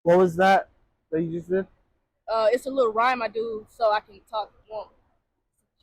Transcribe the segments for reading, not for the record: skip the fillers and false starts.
What was that you just did? It's a little rhyme I do so I can talk more.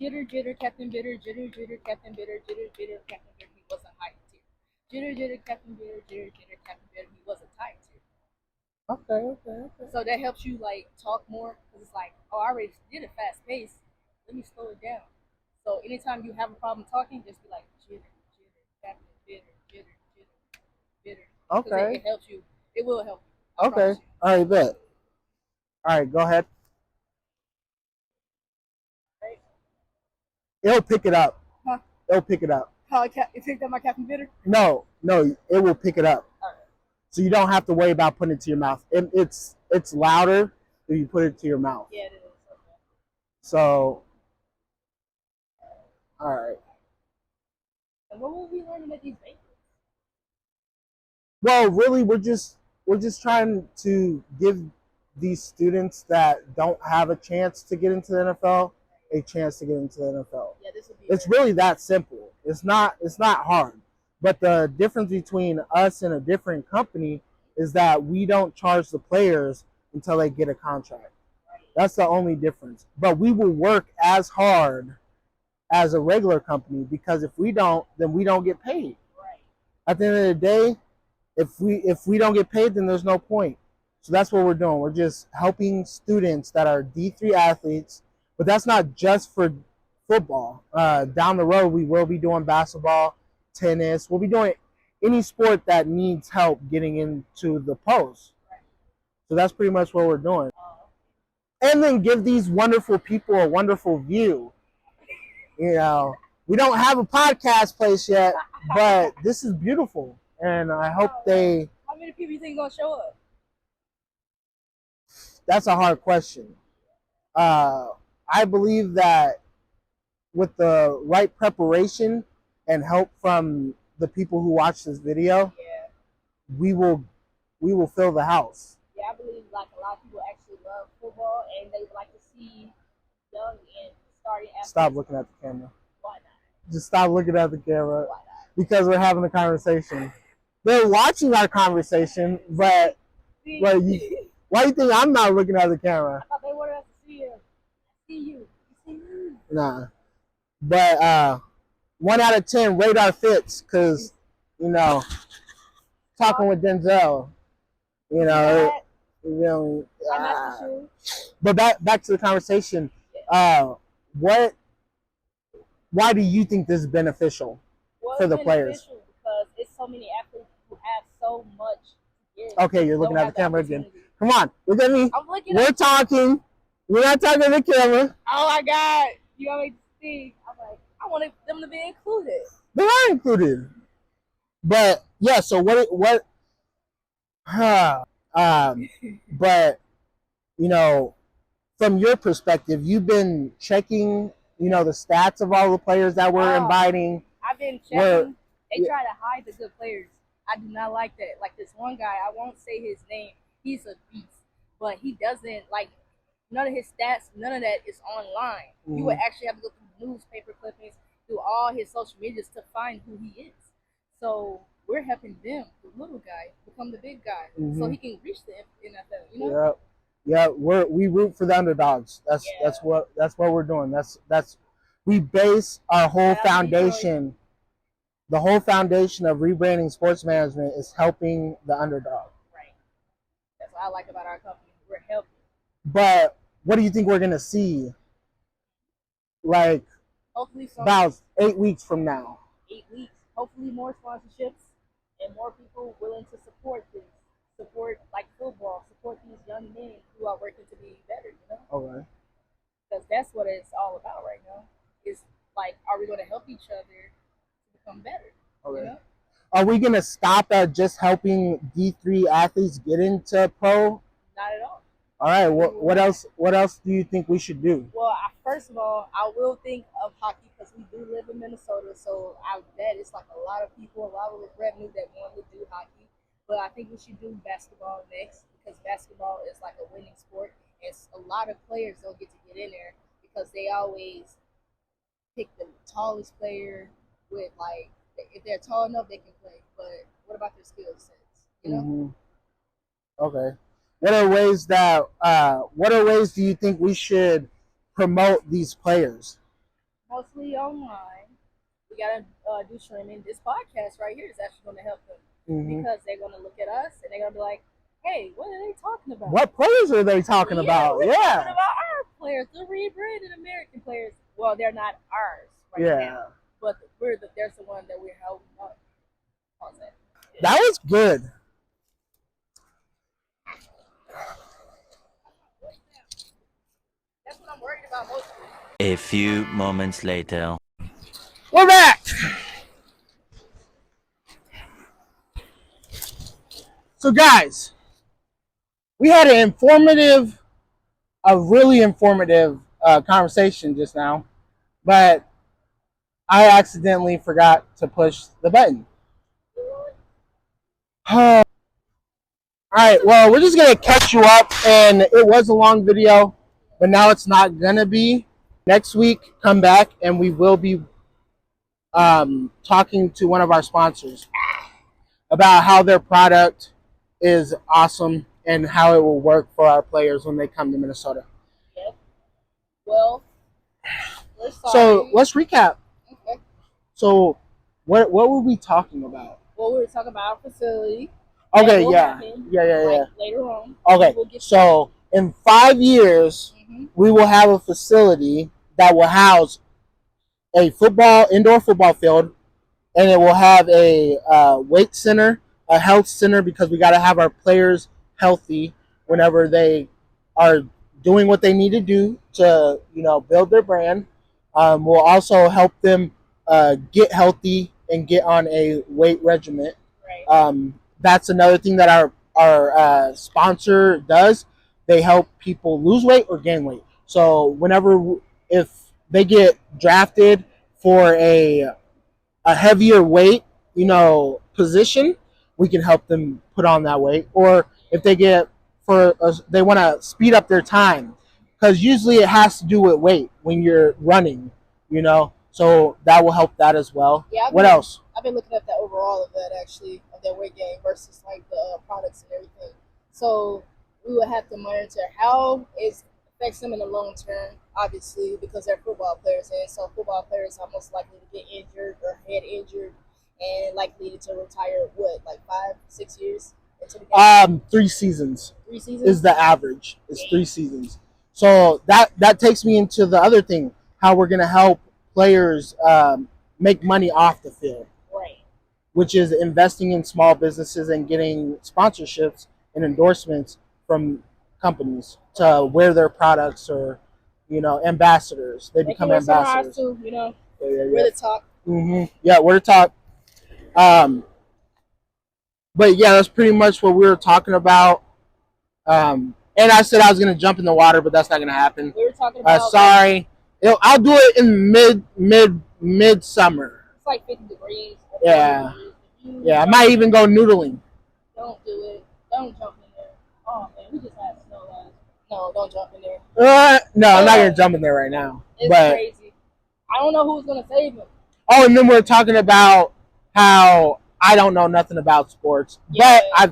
Jitter, jitter, Captain Bitter, jitter, jitter, Captain Bitter, jitter, jitter, Captain Bitter, he wasn't high tier. Jitter, jitter, Captain Bitter, jitter, jitter, Captain Bitter, he wasn't high tier. Okay. So that helps you like talk more because it's like, oh, I already did a fast pace. Let me slow it down. So anytime you have a problem talking, just be like jitter, jitter, Captain Bitter, jitter, jitter, bitter, because Okay. it helps you. It will help you. I Okay. promise you. All right, bet. All right, go ahead. Right? It'll pick it up. Huh? It'll pick it up. How it picked up my Captain Bitter? No, it will pick it up. All right. So you don't have to worry about putting it to your mouth. It's louder if you put it to your mouth. Yeah, it is. Okay. So, all right. And what will we learning at these banquets? Well, really, we're just trying to give these students that don't have a chance to get into the NFL a chance to get into the NFL. Yeah, this would be. It's really that simple. It's not hard. But the difference between us and a different company is that we don't charge the players until they get a contract. That's the only difference. But we will work as hard as a regular company because if we don't, then we don't get paid. Right. At the end of the day, if we don't get paid, then there's no point. So that's what we're doing. We're just helping students that are D3 athletes, but that's not just for football. Down the road, we will be doing basketball, tennis. We'll be doing any sport that needs help getting into the pros. So that's pretty much what we're doing. And then give these wonderful people a wonderful view. You know, we don't have a podcast place yet, but this is beautiful. And I hope they. How many people you think gonna show up? That's a hard question. I believe that with the right preparation and help from the people who watch this video, Yeah. we will fill the house. Yeah, I believe like a lot of people actually love football and they like to see young and starting athletes. Stop looking at the camera. Why not? Just stop looking at the camera. Why not? Because we're having a conversation. They're watching our conversation, but why do you think I'm not looking at the camera? I thought they wanted us to see you. See you. See you. Nah. But 1 out of 10 radar fits because, talking with Denzel, you know, but back to the conversation. What? Why do you think this is beneficial for the players? Because it's so many athletes who have so much. Okay, you're looking at the camera again. Come on, look at me. I'm looking. We're talking. We're not talking to the camera. Oh my God! You want me to see? I'm like, I wanted them to be included. They are included. But yeah, so what? But from your perspective, you've been checking, the stats of all the players that we're inviting. I've been checking. They try to hide the good players. I do not like that. Like this one guy, I won't say his name. He's a beast, but he doesn't like none of his stats. None of that is online. You would actually have to go through newspaper clippings, through all his social medias to find who he is. So we're helping them, the little guy, become the big guy, so he can reach the NFL. You know? Yeah, we root for the underdogs. That's what we're doing. That's we base our whole foundation. The whole foundation of rebranding sports management is helping the underdog. Right. That's what I like about our company. We're helping. But what do you think we're gonna see? Like, hopefully about 8 weeks from now. 8 weeks. Hopefully more sponsorships and more people willing to support this. Support like football. Support these young men who are working to be better. You know. Okay. Because that's what it's all about right now. Is like, are we going to help each other to become better? Okay. You know? Are we going to stop at just helping D3 athletes get into pro? Not at all. All right. What else? What else do you think we should do? Well, first of all, I will think of hockey because we do live in Minnesota, so I bet it's like a lot of people, a lot of revenue that want to do hockey. But I think we should do basketball next because basketball is like a winning sport, and a lot of players don't get to get in there because they always pick the tallest player with like if they're tall enough they can play. But what about their skill sets? You know. Okay. what are ways do you think we should promote these players? Mostly online. We gotta do streaming. This podcast right here is actually going to help them because they're going to look at us and they're going to be like, "Hey, what are they talking about? What players are they talking about?" We're talking about our players, the rebranded American players. Well, they're not ours now, but there's the one that we're helping up. That was good. That's what I'm worried about mostly. A few moments later. We're back. So, guys, we had a really informative conversation just now, but I accidentally forgot to push the button. All right, well, we're just going to catch you up, and it was a long video, but now it's not going to be. Next week, come back, and we will be talking to one of our sponsors about how their product is awesome and how it will work for our players when they come to Minnesota. Yep. Well, so let's recap. Okay. So what were we talking about? Well, we were talking about our facility. Okay, yeah. Later on. Okay, so in 5 years, we will have a facility that will house a indoor football field, and it will have a weight center, a health center, because we got to have our players healthy whenever they are doing what they need to do to, build their brand. We'll also help them get healthy and get on a weight regimen. Right. That's another thing that our sponsor does. They help people lose weight or gain weight. So if they get drafted for a heavier weight, position, we can help them put on that weight. Or if they they want to speed up their time, because usually it has to do with weight when you're running, so that will help that as well. Yeah. What else? I've been looking at the overall of that, actually, of their weight gain versus like the products and everything. So we would have to monitor how it affects them in the long term, obviously, because they're football players, and so football players are most likely to get injured or head injured and likely to retire, like 5-6 years into the game? 3 seasons. 3 seasons is the average. It's 3 seasons. So that takes me into the other thing, how we're going to help players make money off the field. Right. Which is investing in small businesses and getting sponsorships and endorsements from companies to wear their products, or ambassadors. They become ambassadors. Too, we're the top. Yeah, we're the top. But yeah, that's pretty much what we were talking about. And I said I was gonna jump in the water, but that's not gonna happen. We were talking about. Sorry, I'll do it in mid summer. It's like 50 degrees. Yeah, yeah. I might even go noodling. Don't do it. Don't jump in there. Oh man, we just had snow last. No, don't jump in there. No, I'm not gonna jump in there right now. It's crazy. I don't know who's gonna save him. Oh, and then we're talking about how I don't know nothing about sports, but I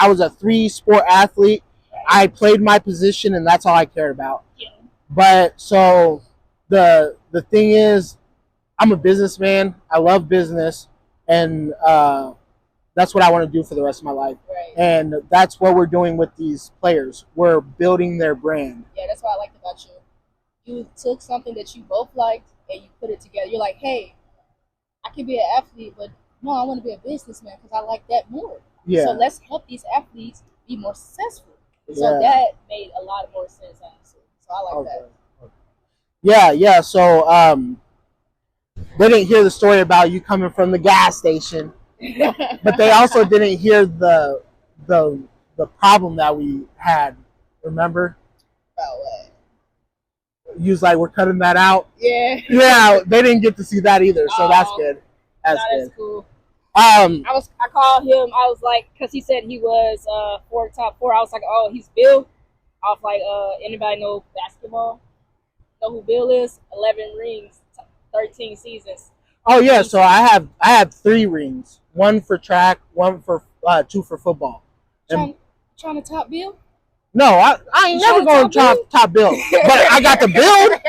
was a 3-sport athlete. I played my position, and that's all I cared about. Yeah. But so the thing is, I'm a businessman. I love business, and that's what I want to do for the rest of my life. Right. And that's what we're doing with these players. We're building their brand. Yeah, that's what I liked about you. You took something that you both liked and you put it together. You're like, hey, I could be an athlete, but no, I want to be a businessman because I like that more. Yeah. So let's help these athletes be more successful. So that made a lot more sense, honestly. So I like that. Yeah. So they didn't hear the story about you coming from the gas station, but they also didn't hear the problem that we had. Remember? About what? You was like, we're cutting that out. Yeah. Yeah, they didn't get to see that either, so that's good. That's good. That's cool. I called him. I was like, because he said he was top 4. I was like, oh, he's Bill. I was like, anybody know basketball? Know who Bill is? 11 rings, 13 seasons. Oh yeah, so I have 3 rings. 1 for track, 2 for football. Trying to top Bill? No, I ain't You never trying going to to top build. But I got the build.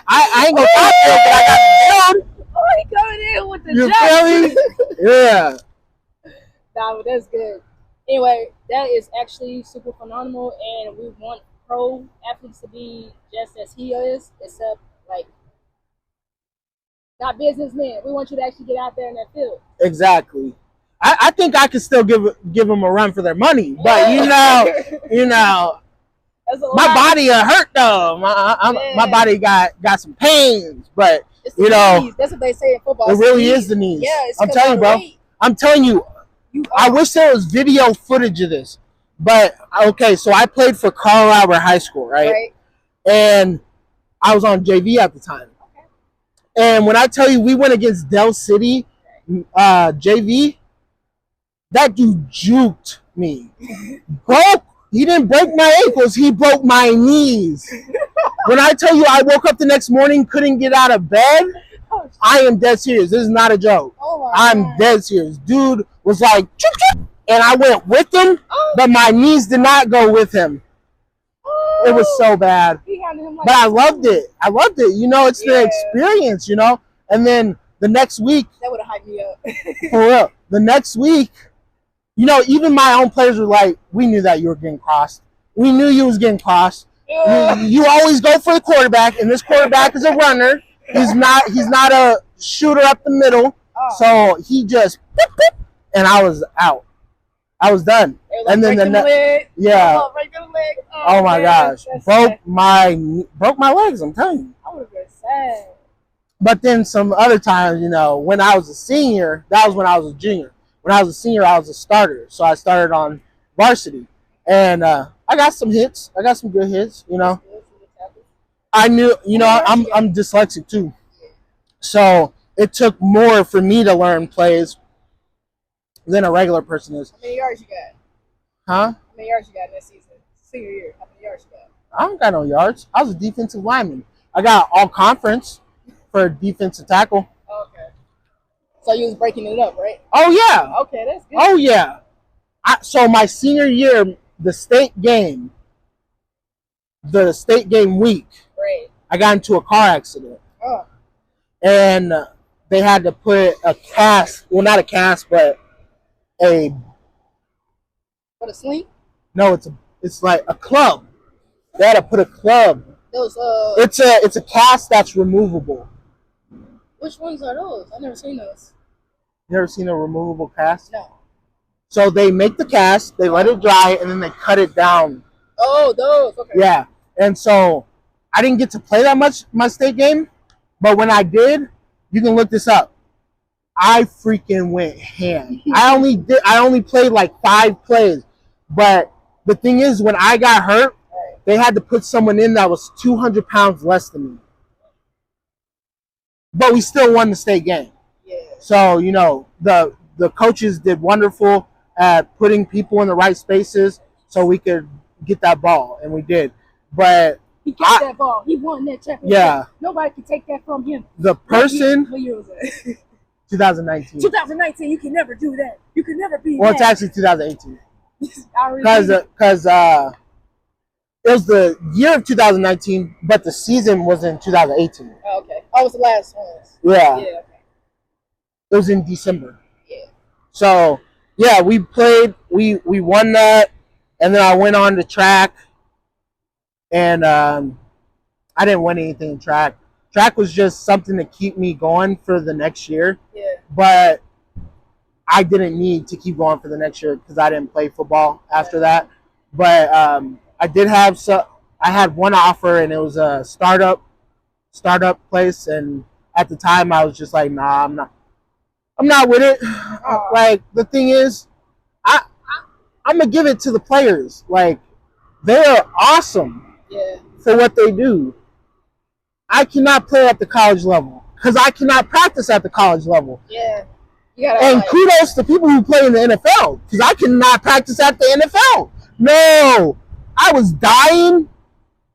I ain't going to top build, but I got the build. Oh, he coming in with the You jump. feel me? Yeah. Nah, but that's good. Anyway, that is actually super phenomenal, and we want pro athletes to be just as he is, except like not businessmen. We want you to actually get out there in that field. Exactly. I think I could still give them a run for their money, but you know, That's a my lot. body hurt though. My body got some pains, but It's the you know, knees. That's what they say in football. it It's the really knees. is the knees. Yeah, it's I'm 'cause telling of you, the bro. weight. I'm telling you. I wish there was video footage of this, but okay. So I played for Carl Albert High School, right? And I was on JV at the time. Okay. And when I tell you we went against Del City JV, that dude juked me. He didn't break my ankles, he broke my knees. When I tell you I woke up the next morning, couldn't get out of bed, I am dead serious. This is not a joke. I'm dead serious. Dude was like, choop, choop, and I went with him, but my knees did not go with him. It was so bad. But I loved it. I loved it. You know, it's the experience, you know? And then the next week. That would have hyped me up. For real. The next week, you know, even my own players were like, we knew that you were getting crossed. We knew you was getting crossed. You always go for the quarterback, and this quarterback is a runner. He's not a shooter up the middle. So he just, and I was out. I was done. Like, and then oh my gosh, broke my legs. I'm telling you. I would have been sad. But then some other times, you know, when I was a senior, that was when I was a junior. When I was a senior, I was a starter, so I started on varsity, and I got some hits. I got some good hits. You know, I knew. You know, I'm dyslexic too, so it took more for me to learn plays than a regular person is. How many yards you got? Huh? How many yards you got this season? Senior year. How many yards you got? I don't got no yards. I was a defensive lineman. I got all conference for defensive tackle. Okay. So you was breaking it up, right? Oh yeah. Okay, that's good. Oh yeah. So my senior year, the state game week, right. I got into a car accident. Oh. And they had to put a cast, well not a cast, but a sling? No, it's like a club. They had to put a club. Those It's a cast that's removable. Which ones are those? I've never seen those. You ever seen a removable cast? No. So they make the cast, they let it dry, and then they cut it down. Oh, those. Okay. Yeah. And so I didn't get to play that much my state game, but when I did, you can look this up. I freaking went ham. I only played like 5 plays. But the thing is, when I got hurt, they had to put someone in that was 200 pounds less than me. But we still won the state game. Yeah. So, you know, the coaches did wonderful at putting people in the right spaces so we could get that ball, and we did. But he got that ball. He won that championship. Yeah. Nobody can take that from him. The person... What year was it? 2019. 2019, you can never do that. You can never be Well, it's actually 2018. Because it was the year of 2019, but the season was in 2018. Oh, okay. Oh, it was the last one. Yeah. Yeah. Okay. It was in December. Yeah. So, yeah, we played. We won that, and then I went on to track, and I didn't win anything in track. Track was just something to keep me going for the next year. Yeah. But I didn't need to keep going for the next year because I didn't play football after that. But I did have I had one offer, and it was a startup place, and at the time I was just like, nah, I'm not with it. Like, the thing is, I'm gonna give it to the players. Like, they're awesome for what they do. I cannot play at the college level because I cannot practice at the college level. Yeah. And kudos to people who play in the NFL because I cannot practice at the NFL. No, I was dying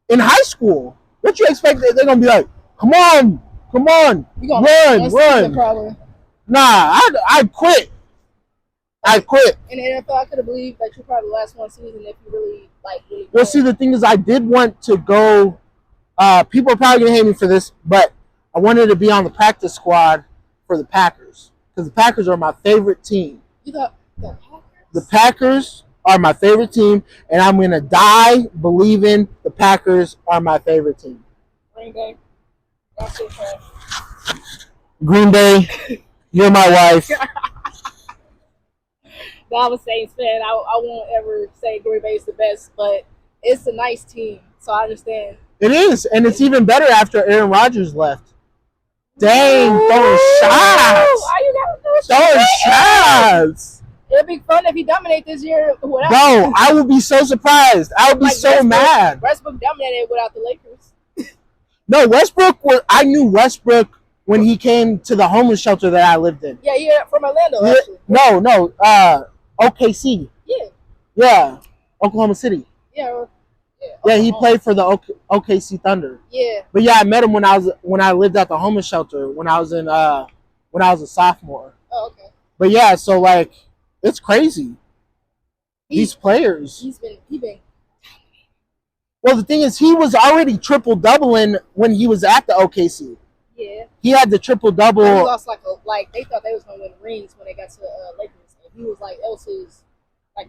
in high school. What you expect? They're gonna be like, come on, run. Nah, I'd quit. In the NFL, I could have believed that you probably last one season if you really like really Well, good. see, the thing is, I did want to go. People are probably gonna hate me for this, but I wanted to be on the practice squad for the Packers because the Packers are my favorite team. You got the Packers. The Packers are my favorite team, and I'm gonna die believing the Packers are my favorite team. Green Bay. That's it, man. Green Bay, you're my wife. But I'm a Saints fan. I won't ever say Green Bay is the best, but it's a nice team, so I understand. It is, and it's even better after Aaron Rodgers left. Dang, throwing shots. Why you gotta do Throwing shots. It'd be fun if he dominate this year without. Bro, I would be so surprised. I would be Like so Westbrook. mad. Westbrook dominated without the Lakers. No, I knew Westbrook when he came to the homeless shelter that I lived in. Yeah, you're from Orlando, Yeah, actually. no, OKC. Yeah, Yeah, Oklahoma City. yeah. Yeah, he played for the OKC Thunder. Yeah, But yeah, I met him when I lived at the homeless shelter when I was a sophomore. oh, okay. But yeah, so like it's crazy. These players. He been. Well, the thing is, he was already triple doubling when he was at the OKC. Yeah. He had the triple double. He lost like they thought they was gonna win rings when they got to Lakers, and he was like that was his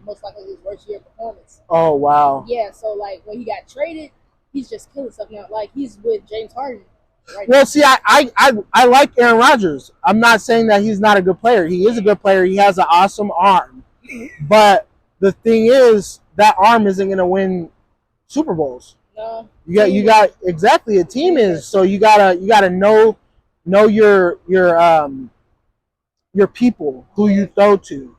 most likely his worst year performance. Oh wow. Yeah, so like when he got traded, he's just killing stuff now. Like he's with James Harden. Right Well, see, I like Aaron Rodgers. I'm not saying that he's not a good player. He is a good player. He has an awesome arm. But the thing is, that arm isn't going to win Super Bowls. No. You got exactly a team is. So you gotta know your people who you throw to.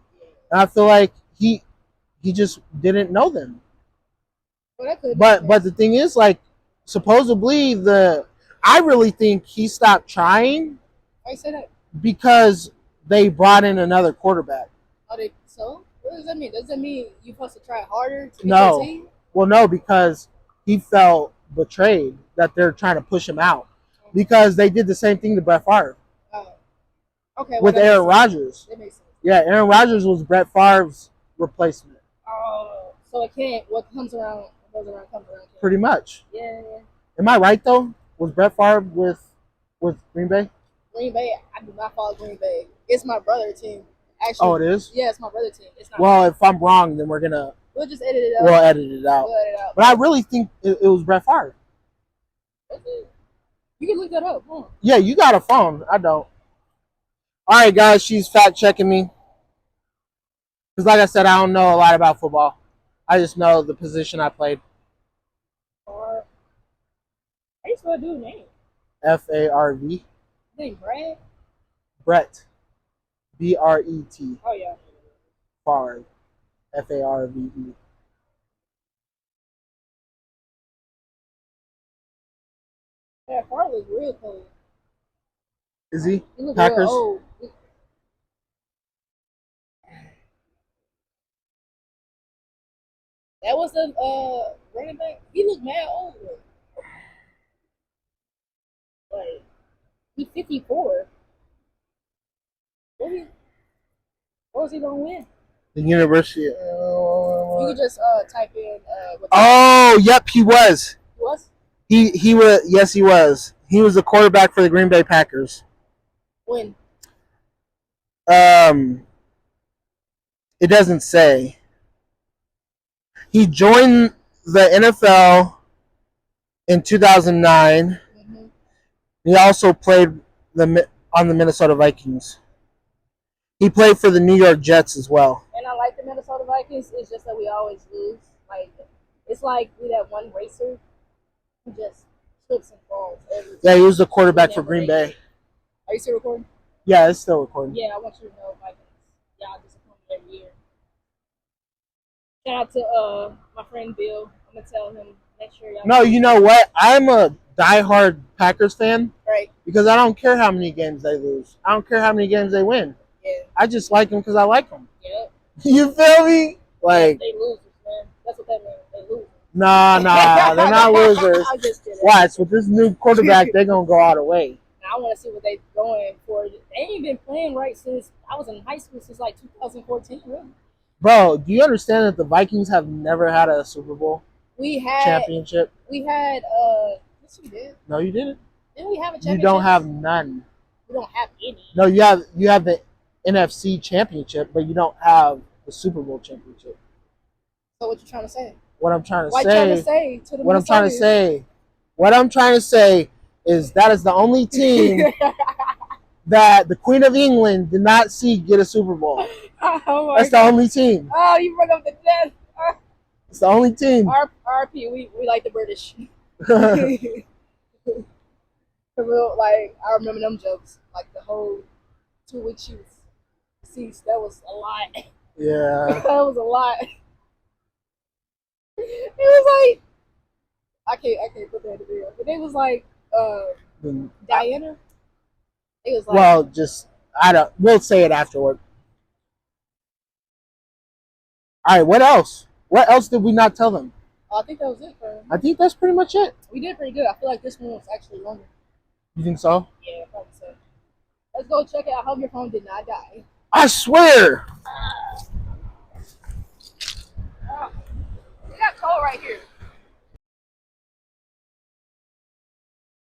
And I feel like he just didn't know them. Well, But the thing is, like, supposedly I really think he stopped trying I say that. because they brought in another quarterback. So what does that mean? Does that mean you're supposed to try harder to No. get your team? Well, no, because he felt betrayed that they're trying to push him out because they did the same thing to Brett Favre Okay. with Aaron Rodgers. That makes sense. Yeah, Aaron Rodgers was Brett Favre's replacement, Oh, so it can't. What comes around comes around. pretty much. Yeah. Am I right though? Was Brett Favre with Green Bay? Green Bay. I do not follow Green Bay. It's my brother's team. Actually. Oh, it is. Yeah, it's my brother's team. It's not. Well, if I'm wrong, then we'll just edit it out. edit it out. We'll edit it out. But I really think it was Brett Favre. You can look that up. Huh? Yeah, you got a phone. I don't. All right, guys, she's fact checking me. Because, like I said, I don't know a lot about football. I just know the position I played. Or I just want to do a name. Farv. Name Brad. Brett. Bret. Oh yeah. Favre. Farve. Yeah, Farley is real cool. Is he? He look Packers? real old. That was the running back. He looked mad old. Like he's 54. What was he gonna win? The University. You could just type in what Oh, yep, he was. he was. He was. Yes, he was. He was the quarterback for the Green Bay Packers. When? It doesn't say. He joined the NFL in 2009. Mm-hmm. He also played on the Minnesota Vikings. He played for the New York Jets as well. And I like the Minnesota Vikings. It's just that we always lose. Like it's like we that one racer who just trips and falls every time. Yeah, he was the quarterback for Green Bay. Are you still recording? Yeah, it's still recording. Yeah, I want you to know Vikings. Y'all disappoint me every year. Shout out to my friend Bill. I'm gonna tell him next year. No, you know what? I'm a diehard Packers fan Right. because I don't care how many games they lose. I don't care how many games they win. Yeah. I just like them because I like them. Yep. You feel me? Like, They losers, man. That's what that means. They lose. nah, they're not losers. I'm just kidding. Watch, with this new quarterback, they're going to go all the way. I want to see what they're going for. They ain't been playing right since I was in high school, since like 2014, really. Bro, do you understand that the Vikings have never had a Super Bowl We had championship? yes we did. No, you didn't. Didn't we have a You championship? don't have none. We don't have any. No, you have the NFC championship, but you don't have the Super Bowl championship. So what you trying to say? What I'm trying to What say. trying to say to the What I'm trying to Minnesotans? say. What I'm trying to say is that is the only team that the Queen of England did not see get a Super Bowl. Oh my That's the God. only team. Oh, you brought up the death. It's the only team. RP, we like the British. For real, like I remember them jokes, like the whole 2 week shoots. Seats, that was a lot. Yeah. That was a lot. It was like I can't put that in the video, but it was like Diana. It was like Well, just we'll say it afterward. All right, what else? What else did we not tell them? I think that was it. I think that's pretty much it. We did pretty good. I feel like this one was actually longer. You think so? Yeah, probably so. Let's go check it out. I hope your phone did not die. I swear. We got coal right here.